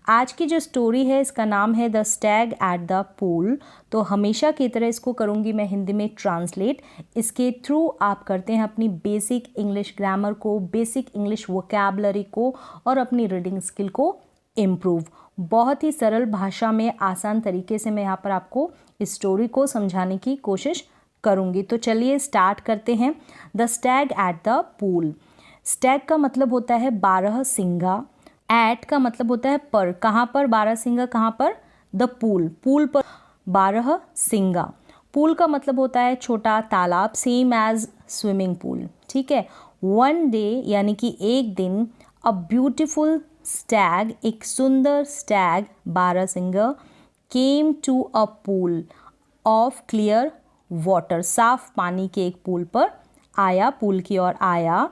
आज की जो स्टोरी है इसका नाम है the Stag at the pool. तो हमेशा की तरह इसको करूँगी मैं हिंदी में ट्रांसलेट। इसके थ्रू आप करते हैं अपनी बेसिक इंग्लिश ग्रामर को, बेसिक इंग्लिश वोकैबलरी को और अपनी रीडिंग स्किल को इम्प्रूव। बहुत ही सरल भाषा में आसान तरीके से मैं यहाँ पर आपको इस स्टोरी को समझाने की कोशिश करूँगी। तो चलिए स्टार्ट करते हैं। The Stag at the pool. Stag का मतलब होता है 12 सिंगा। एट का मतलब होता है पर। कहाँ पर 12 सिंगा, कहाँ पर? द पूल, पूल पर 12 सिंगा। पूल का मतलब होता है छोटा तालाब, सेम एज स्विमिंग पूल। ठीक है। वन डे यानी कि एक दिन, अ ब्यूटिफुल स्टैग, एक सुंदर स्टैग 12 सिंगा, came to a pool of clear water, साफ पानी के एक पूल पर आया, पूल की ओर आया।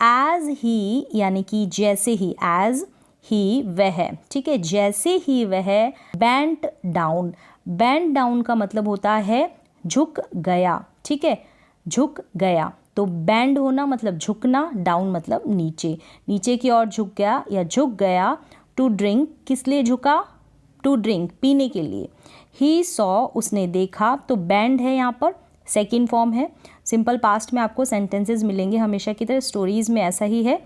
एज ही यानी कि जैसे ही, एज ही वह, ठीक है, जैसे ही वह बेंट डाउन। बेंट डाउन का मतलब होता है झुक गया। ठीक है, झुक गया। तो बेंड होना मतलब झुकना, डाउन मतलब नीचे, नीचे की ओर झुक गया या झुक गया। टू ड्रिंक, किस लिए झुका? टू ड्रिंक, पीने के लिए। ही सॉ, उसने देखा। तो बेंड है यहाँ पर, सेकेंड फॉर्म है। सिंपल पास्ट में आपको सेंटेंसेस मिलेंगे हमेशा की तरह, स्टोरीज में ऐसा ही है,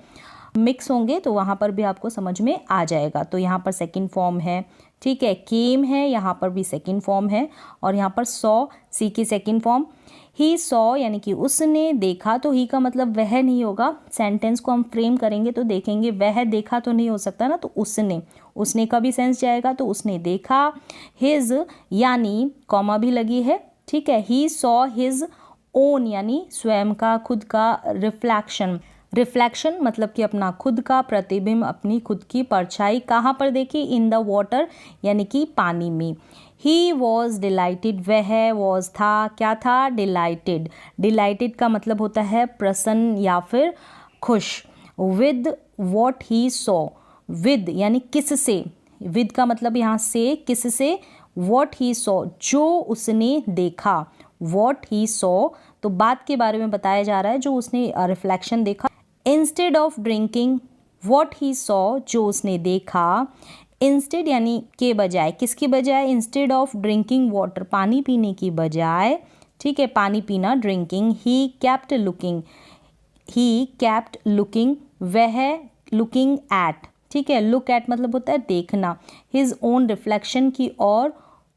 मिक्स होंगे तो वहाँ पर भी आपको समझ में आ जाएगा। तो यहाँ पर सेकेंड फॉर्म है। ठीक है, केम है, यहाँ पर भी सेकेंड फॉर्म है। और यहाँ पर सॉ, सी की सेकेंड फॉर्म। ही सॉ यानी कि उसने देखा। तो ही का मतलब वह नहीं होगा। सेंटेंस को हम फ्रेम करेंगे तो देखेंगे वह देखा तो नहीं हो सकता ना, तो उसने का भी सेंस जाएगा, तो उसने देखा। हिज यानी कॉमा भी लगी है। ठीक है, ही सॉ हिज ओन यानी स्वयं का, खुद का। रिफ्लेक्शन, रिफ्लेक्शन मतलब कि अपना खुद का प्रतिबिंब, अपनी खुद की परछाई। कहाँ पर देखी? इन द वाटर यानी कि पानी में। ही वॉज डिलाइटेड, वह वॉज था, क्या था? डिलाइटेड। डिलाइटेड का मतलब होता है प्रसन्न या फिर खुश। With what he saw, with यानी किससे, विद का मतलब यहाँ से, किससे? वॉट ही सॉ, जो उसने देखा। वॉट ही सॉ तो बात के बारे में बताया जा रहा है, जो उसने रिफ्लेक्शन देखा। Instead of drinking what he saw, जो उसने देखा। इंस्टेड यानी के बजाय, किसकी बजाय? इंस्टेड ऑफ ड्रिंकिंग वाटर, पानी पीने की बजाय। ठीक है, पानी पीना, drinking. He kept looking, he kept looking, वह लुकिंग एट। ठीक है, लुक एट मतलब होता है देखना। हिज ओन रिफ्लेक्शन की ओर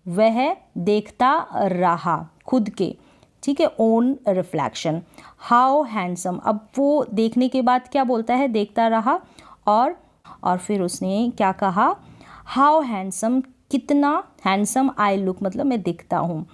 वह देखता रहा, खुद के। ठीक है, ओन रिफ्लेक्शन। हाउ हैंडसम, अब वो देखने के बाद क्या बोलता है? देखता रहा। और फिर उसने क्या कहा? हाउ हैंडसम, कितना हैंडसम आई लुक, मतलब मैं दिखता हूँ।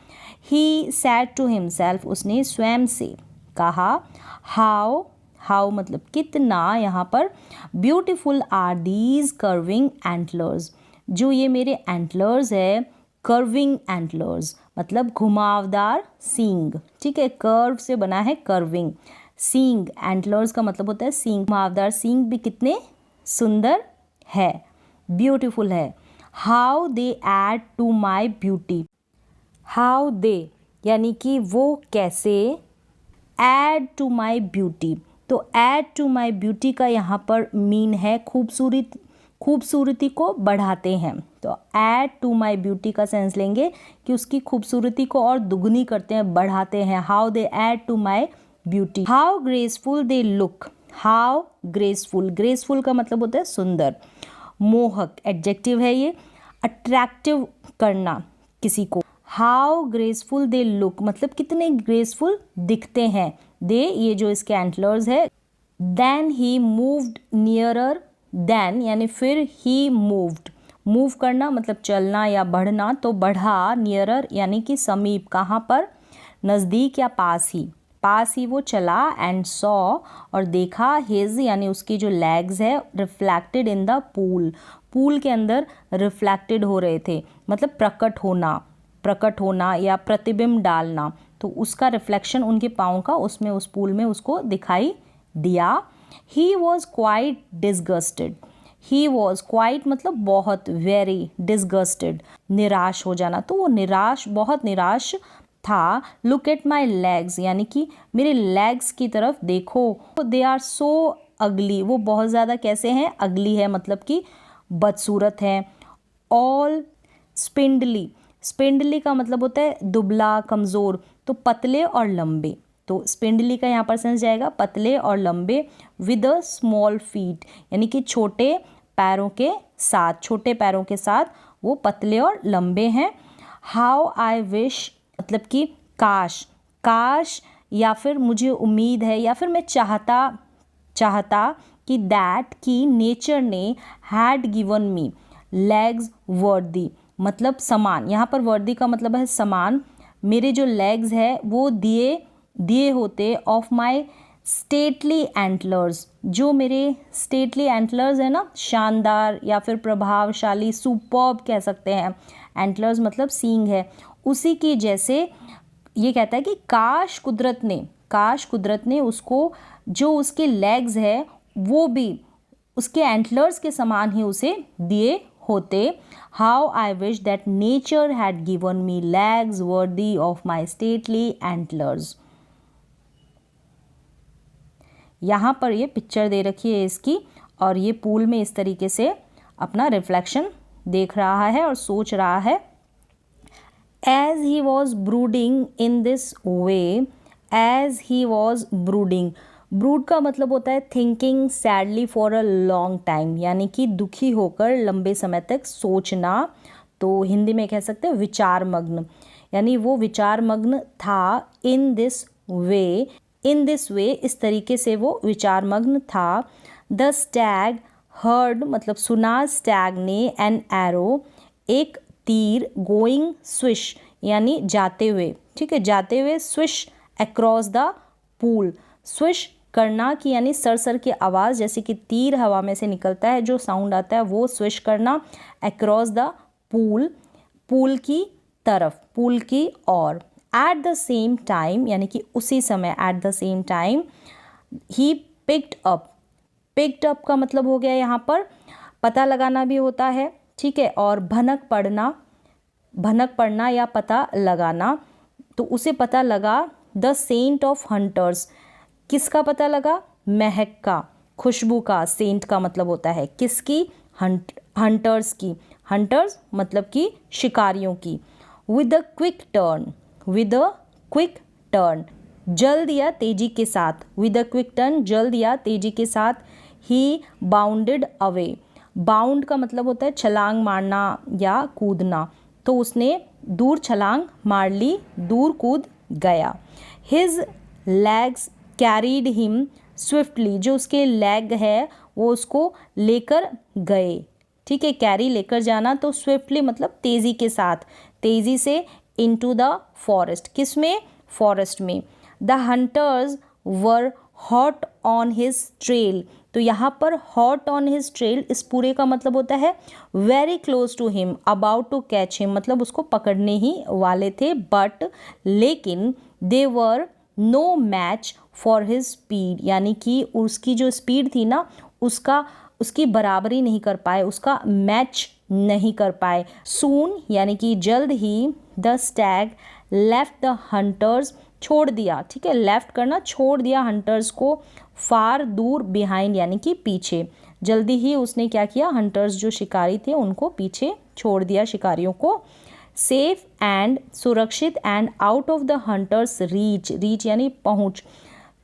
ही सैड टू हिमसेल्फ, उसने स्वयं से कहा। हाउ, हाउ मतलब कितना। यहाँ पर beautiful are these curving antlers, जो ये मेरे एंटलर्स है। कर्विंग एंटलर्स मतलब घुमावदार सींग। ठीक है, कर्व से बना है कर्विंग। सींग, एंटलर्स का मतलब होता है सींग। घुमावदार सींग भी कितने सुंदर है, ब्यूटीफुल है। How they add to my beauty, how they यानी कि वो कैसे, एड टू माई ब्यूटी। तो एड टू माई ब्यूटी का यहाँ पर मीन है खूबसूरती को बढ़ाते हैं। तो ऐड टू माई ब्यूटी का सेंस लेंगे कि उसकी खूबसूरती को और दुगनी करते हैं, बढ़ाते हैं। How they add to my beauty. How graceful they look, how graceful, graceful का मतलब होता है सुंदर, मोहक, एडजेक्टिव है ये, अट्रैक्टिव करना किसी को। हाउ ग्रेसफुल दे लुक मतलब कितने ग्रेसफुल दिखते हैं। दे ये जो इसके एंटलर्स है। Then he moved nearer, then यानी फिर, ही मूव्ड, मूव करना मतलब चलना या बढ़ना, तो बढ़ा। नियरर यानी कि समीप, कहाँ पर? नज़दीक या पास ही वो चला। एंड सॉ और देखा। हिज यानी उसकी जो लेग्स है, reflected in the pool, pool के अंदर रिफ्लेक्टेड हो रहे थे, मतलब प्रकट होना या प्रतिबिंब डालना। तो उसका रिफ्लेक्शन उनके पाँव का उसमें, उस पूल में उसको दिखाई दिया। He was quite disgusted, he was quite मतलब बहुत, वेरी, डिसगस्टेड निराश हो जाना, तो वो निराश, बहुत निराश था। लुक एट माई लेग्स यानी कि मेरे लेग्स की तरफ देखो, दे आर सो अगली, वो बहुत ज़्यादा कैसे हैं, अगली है मतलब कि बदसूरत हैं। ऑल स्पिंडली, स्पिंडली का मतलब होता है दुबला, कमज़ोर, तो पतले और लंबे। तो स्पिंडली का यहाँ पर सेंस जाएगा पतले और लंबे। विद अ स्मॉल फीट, यानी कि छोटे पैरों के साथ, छोटे पैरों के साथ वो पतले और लंबे हैं। हाउ आई विश, मतलब कि काश, काश या फिर मुझे उम्मीद है या फिर मैं चाहता कि दैट कि नेचर ने हैड गिवन मी लेग्स वर्दी, मतलब समान। यहाँ पर वर्दी का मतलब है समान। मेरे जो लेग्स है वो दिए होते ऑफ माई स्टेटली एंटलर्स, जो मेरे स्टेटली एंटलर्स है ना, शानदार या फिर प्रभावशाली, सुपर्ब कह सकते हैं। एंटलर्स मतलब सींग है, उसी की जैसे। ये कहता है कि काश कुदरत ने उसको, जो उसके लेग्स है वो भी उसके एंटलर्स के समान ही उसे दिए होते। How I wish that nature had given me legs worthy of my stately antlers. यहाँ पर ये पिक्चर दे रखी है इसकी, और ये पूल में इस तरीके से अपना रिफ्लेक्शन देख रहा है और सोच रहा है। As he was brooding in this way, as he was brooding, brood का मतलब होता है thinking sadly for a long time, यानी कि दुखी होकर लंबे समय तक सोचना। तो हिंदी में कह सकते हैं विचार मग्न, यानी वो विचार मग्न था। इन दिस वे, इस तरीके से वो विचार मग्न था। द स्टैग हर्ड, मतलब सुना स्टैग ने, एन एरो, एक तीर, गोइंग स्विश, यानी जाते हुए, ठीक है, जाते हुए, swish across the pool, swish करना की यानी सर की आवाज़, जैसे कि तीर हवा में से निकलता है जो साउंड आता है वो स्विश करना। अक्रॉस द पूल की तरफ, पूल की ओर। एट द सेम टाइम, यानी कि उसी समय, at the same time. He picked up का मतलब हो गया यहाँ पर पता लगाना भी होता है, ठीक है, और भनक पड़ना या पता लगाना। तो उसे पता लगा द सेंट ऑफ हंटर्स, किसका पता लगा? महक का, खुशबू का। सेंट का मतलब होता है किसकी? हंटर्स की। हंटर्स मतलब कि शिकारियों की। विद अ क्विक टर्न, जल्द या तेजी के साथ। विद अ क्विक टर्न, जल्द या तेजी के साथ। ही बाउंडेड अवे, बाउंड का मतलब होता है छलांग मारना या कूदना। तो उसने दूर छलांग मार ली, दूर कूद गया। His legs carried him swiftly, जो उसके लेग है वो उसको लेकर गए, ठीक है, कैरी लेकर जाना। तो स्विफ्टली मतलब तेज़ी के साथ, तेज़ी से। इनटू द फॉरेस्ट, किस में? फॉरेस्ट में। The hunters were hot on his trail, तो यहाँ पर हॉट ऑन हिज ट्रेल, इस पूरे का मतलब होता है very close to him, about to catch him, मतलब उसको पकड़ने ही वाले थे। बट लेकिन they were no match for his speed, यानी कि उसकी जो स्पीड थी ना, उसकी बराबरी नहीं कर पाए, उसका मैच नहीं कर पाए। सून यानी कि जल्द ही। The stag left the hunters, छोड़ दिया, ठीक है, लेफ्ट करना, छोड़ दिया हंटर्स को। फार दूर, बिहाइंड यानी कि पीछे। जल्दी ही उसने क्या किया? हंटर्स जो शिकारी थे उनको पीछे छोड़ दिया, शिकारियों को। सेफ एंड, सुरक्षित, and out of the hunters reach यानी पहुँच,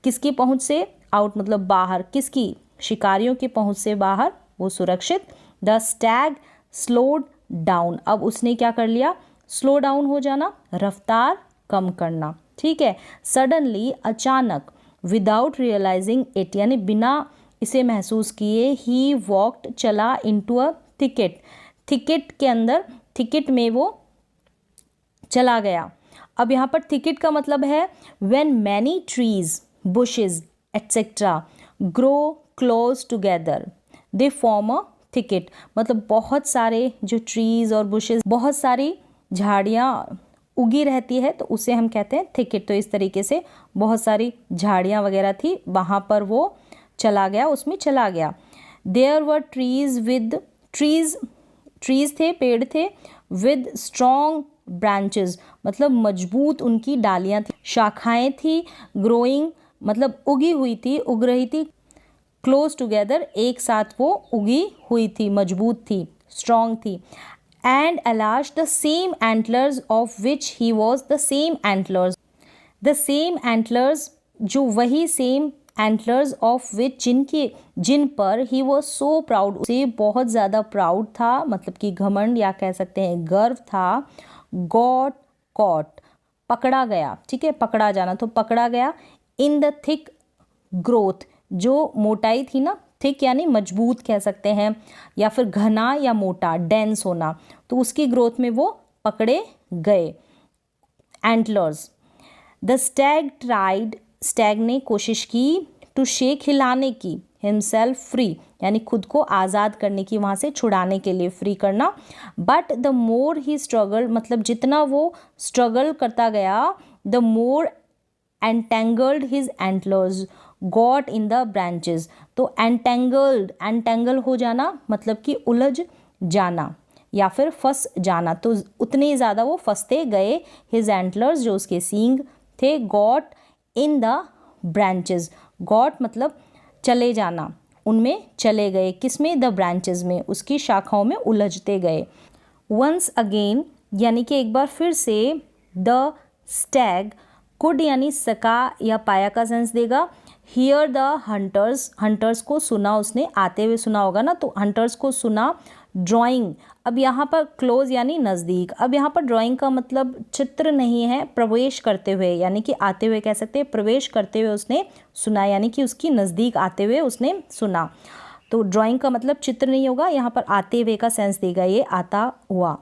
किसकी पहुँच से? आउट मतलब बाहर, किसकी? शिकारियों की पहुँच से बाहर, वो सुरक्षित। द स्टैग स्लोड डाउन, अब उसने क्या कर लिया? स्लो डाउन हो जाना, रफ्तार कम करना, ठीक है। सडनली, अचानक। विदाउट रियलाइजिंग इट यानी बिना इसे महसूस किए। ही वॉक्ड, चला। इनटू अ थिकेट, थिकेट के अंदर, थिकेट में वो चला गया। अब यहाँ पर थिकेट का मतलब है when many trees, bushes etcetera grow close together they form a thicket, मतलब बहुत सारे जो ट्रीज और बुशेस, बहुत सारी झाड़ियाँ उगी रहती है तो उसे हम कहते हैं थिकेट। तो इस तरीके से बहुत सारी झाड़ियाँ वगैरह थी, वहाँ पर वो चला गया, उसमें चला गया। There were trees with, trees थे, पेड़ थे। विद स्ट्रॉन्ग ब्रांचेस मतलब मजबूत उनकी डालियाँ थी, शाखाएं थी। ग्रोइंग मतलब उगी हुई थी, उग रही थी। क्लोज टुगेदर, एक साथ वो उगी हुई थी, मजबूत थी, स्ट्रॉन्ग थी। And alas the same antlers of which he was the same antlers, the same antlers, जो वही सेम एंटलर्स ऑफ विच, जिन पर ही वॉज सो प्राउड, उसे बहुत ज़्यादा प्राउड था, मतलब कि घमंड या कह सकते हैं गर्व था। गॉट कॉट, पकड़ा गया, ठीक है, पकड़ा जाना, तो पकड़ा गया। इन द थिक ग्रोथ, जो मोटाई थी ना, थिक यानी मजबूत कह सकते हैं, या फिर घना या मोटा, डेंस होना, तो उसकी ग्रोथ में वो पकड़े गए antlers. The Stag tried, Stag ने कोशिश की, टू शेक, हिलाने की, हिमसेल्फ फ्री यानी खुद को आज़ाद करने की, वहाँ से छुड़ाने के लिए, फ्री करना। But the more he struggle, मतलब जितना वो स्ट्रगल करता गया, the more entangled his antlers got in the branches. तो एंटेंगल्ड, एंटेंगल हो जाना मतलब कि उलझ जाना या फिर फंस जाना, तो उतने ज़्यादा वो फंसते गए। हिज एंटलर्स, जो उसके सींग थे, got in the branches, got मतलब चले जाना, उनमें चले गए, किसमें, द ब्रांचेस में, उसकी शाखाओं में उलझते गए। वंस अगेन यानी कि एक बार फिर से, द स्टैग, कुड यानी सका या पाया का सेंस देगा। हियर द हंटर्स, हंटर्स को सुना, उसने आते हुए सुना होगा ना, तो हंटर्स को सुना। ड्राइंग, अब यहाँ पर क्लोज यानी नज़दीक, अब यहाँ पर ड्राइंग का मतलब चित्र नहीं है, प्रवेश करते हुए यानी कि आते हुए कह सकते हैं, प्रवेश करते हुए उसने सुना, यानी कि उसकी नज़दीक आते हुए उसने सुना। तो ड्राइंग का मतलब चित्र नहीं होगा, यहाँ पर आते हुए का सेंस देगा, ये आता हुआ।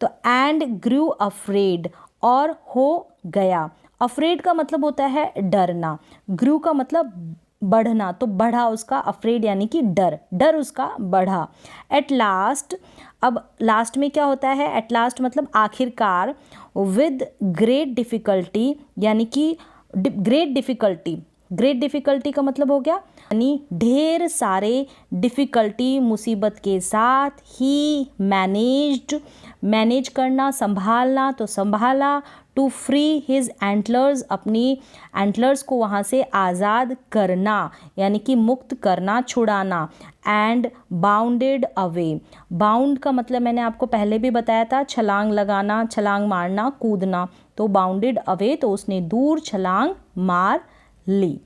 तो एंड ग्रू अफ्रेड, और हो गया। अफ्रेड का मतलब होता है डरना, ग्रू का मतलब बढ़ना, तो बढ़ा उसका, अफ्रेड यानी कि डर, डर उसका बढ़ा। एट लास्ट, अब लास्ट में क्या होता है, एट लास्ट मतलब आखिरकार। विद ग्रेट डिफ़िकल्टी यानी कि ग्रेट डिफ़िकल्टी, ग्रेट डिफ़िकल्टी का मतलब हो गया यानी ढेर सारे, डिफ़िकल्टी मुसीबत के साथ, ही मैनेज्ड, मैनेज करना, संभालना, तो संभाला। टू फ्री हिज एंटलर्स, अपनी एंटलर्स को वहाँ से आज़ाद करना यानी कि मुक्त करना, छुड़ाना। एंड बाउंडेड अवे, बाउंड का मतलब मैंने आपको पहले भी बताया था, छलांग लगाना, छलांग मारना, कूदना, तो बाउंडेड अवे, तो उसने दूर छलांग मार ली।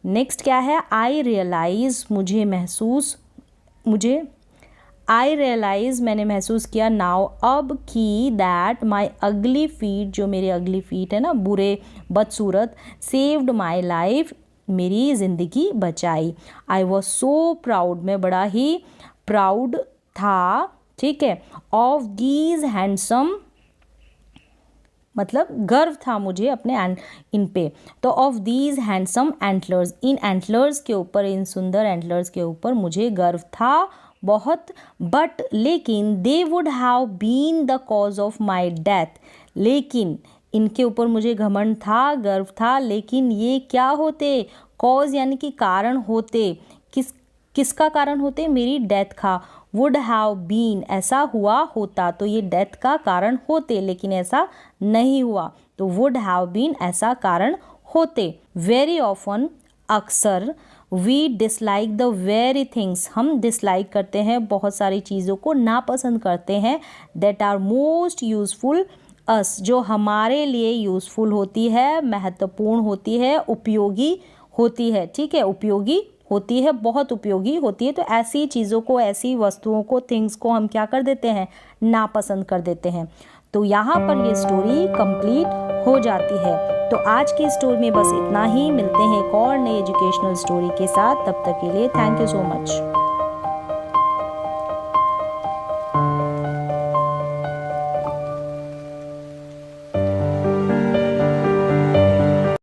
नेक्स्ट क्या है, आई रियलाइज़, मुझे महसूस, मुझे आई रियलाइज़ मैंने महसूस किया, नाउ अब, की दैट माई अगली फीट, जो मेरे अगली फीट है ना, बुरे बदसूरत, सेव्ड माई लाइफ, मेरी ज़िंदगी बचाई। आई वॉज सो प्राउड, मैं बड़ा ही प्राउड था, ठीक है, ऑफ दीज हैंडसम, मतलब गर्व था मुझे अपने इन पे, तो of these handsome antlers, in antlers के ऊपर, इन सुंदर एंटलर्स के ऊपर मुझे गर्व था बहुत। बट लेकिन, they would have been the cause of my death, लेकिन इनके ऊपर मुझे घमंड था, गर्व था, लेकिन ये क्या होते, कॉज यानी कि कारण होते, किसका कारण होते, मेरी डेथ का। वुड हैव बीन, ऐसा हुआ होता, तो ये डेथ का कारण होते, लेकिन ऐसा नहीं हुआ, तो वुड हैव बीन ऐसा कारण होते। वेरी ऑफन, अक्सर। We dislike the very things, हम डिसलाइक करते हैं बहुत सारी चीज़ों को, नापसंद करते हैं, that are most useful us, जो हमारे लिए यूज़फुल होती है, महत्वपूर्ण होती है, उपयोगी होती है, ठीक है, उपयोगी होती है, बहुत उपयोगी होती है। तो ऐसी चीज़ों को, ऐसी वस्तुओं को, थिंग्स को हम क्या कर देते हैं, नापसंद कर देते हैं। तो यहाँ पर ये स्टोरी कंप्लीट हो जाती है। तो आज की स्टोरी में बस इतना ही, मिलते हैं एक और नई एजुकेशनल स्टोरी के साथ, तब तक के लिए थैंक यू सो मच।